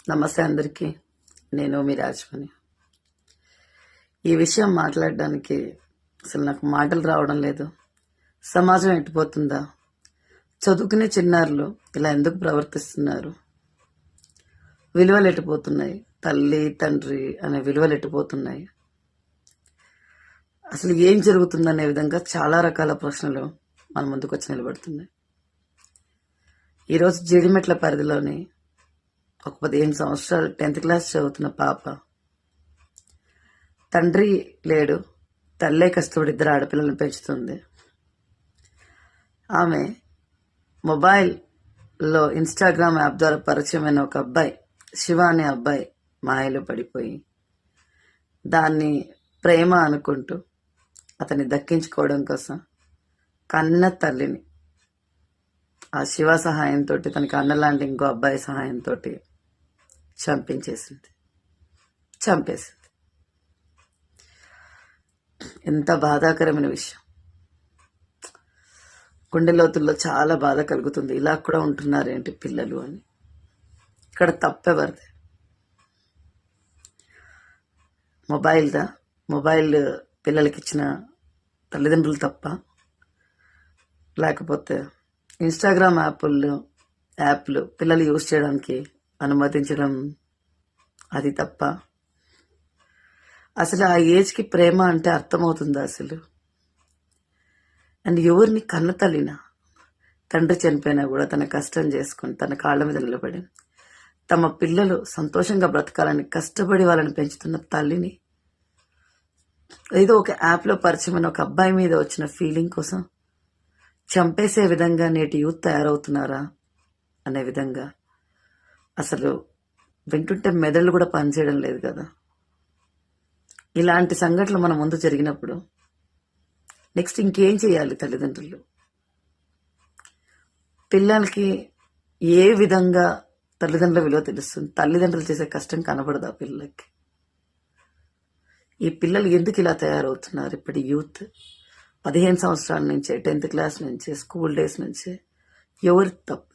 నమస్తే అందరికీ. నేను మీ రాజమణి. ఈ విషయం మాట్లాడడానికి అసలు నాకు మాటలు రావడం లేదు. సమాజం ఎట్టిపోతుందా? చదువుకునే చిన్నారులు ఇలా ఎందుకు ప్రవర్తిస్తున్నారు? విలువలు ఎట్టిపోతున్నాయి? తల్లి తండ్రి అనే విలువలు ఎట్టిపోతున్నాయి? అసలు ఏం జరుగుతుందనే విధంగా చాలా రకాల ప్రశ్నలు మన ముందుకు వచ్చి నిలబడుతున్నాయి. ఈరోజు జీడిమెట్ల పరిధిలోని ఒక 15 సంవత్సరాలు 10th క్లాస్ చదువుతున్న పాప, తండ్రి లేడు, తల్లే కష్టపడి 2 ఆడపిల్లలను పెంచుతుంది. ఆమె మొబైల్లో ఇన్స్టాగ్రామ్ యాప్ ద్వారా పరిచయమైన ఒక అబ్బాయి, శివ అనే అబ్బాయి మాయలో పడిపోయి దాన్ని ప్రేమ అనుకుంటూ అతన్ని దక్కించుకోవడం కోసం కన్న తల్లిని ఆ శివ సహాయంతో, తనకి అన్నలాంటి ఇంకో అబ్బాయి సహాయంతో చంపేసింది. ఎంత బాధాకరమైన విషయం. గుండె లోతుల్లో చాలా బాధ కలుగుతుంది. ఇలా కూడా ఉంటున్నారేంటి పిల్లలు అని. ఇక్కడ తప్పెవరిది? మొబైల్ పిల్లలకి ఇచ్చిన తల్లిదండ్రులు తప్ప, లేకపోతే ఇన్స్టాగ్రామ్ యాప్లు పిల్లలు యూజ్ చేయడానికి అనుమతించడం అది తప్ప? అసలు ఆ ఏజ్కి ప్రేమ అంటే అర్థమవుతుందా అసలు? అండ్ ఎవరిని కన్న తల్లినా, తండ్రి చనిపోయినా కూడా తన కష్టం చేసుకుని తన కాళ్ళ మీద నిలబడి తమ పిల్లలు సంతోషంగా బ్రతకాలని కష్టపడి వాళ్ళని పెంచుతున్న తల్లిని ఏదో ఒక యాప్లో పరిచయమైన ఒక అబ్బాయి మీద వచ్చిన ఫీలింగ్ కోసం చంపేసే విధంగా నేటి యూత్ తయారవుతున్నారా అనే విధంగా అసలు వింటుంటే మెదళ్ళు కూడా పనిచేయడం లేదు కదా. ఇలాంటి సంఘటనలు మన ముందు జరిగినప్పుడు నెక్స్ట్ ఇంకేం చేయాలి తల్లిదండ్రులు? పిల్లలకి ఏ విధంగా తల్లిదండ్రుల విలువ తెలుస్తుంది? తల్లిదండ్రులు చేసే కష్టం కనబడదా పిల్లలకి? ఈ పిల్లలు ఎందుకు ఇలా తయారవుతున్నారు? ఇప్పటి యూత్ 15 సంవత్సరాల నుంచే, 10th క్లాస్ నుంచే, స్కూల్ డేస్ నుంచే ఎవరు తప్పు?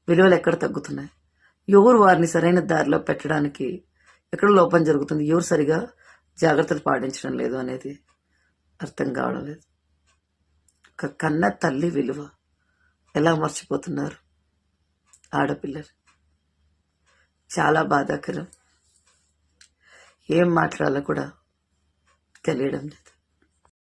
విలువలు ఎక్కడ తగ్గుతున్నాయి? ఎవరు వారిని సరైన దారిలో పెట్టడానికి ఎక్కడ లోపం జరుగుతుంది? ఎవరు సరిగా జాగ్రత్తలు పాటించడం లేదు అనేది అర్థం కావడం లేదు. ఒక కన్న తల్లి విలువ ఎలా మర్చిపోతున్నారు ఆడపిల్లలు? చాలా బాధాకరం. ఏం మాట్లాడాలో కూడా తెలియడం లేదు.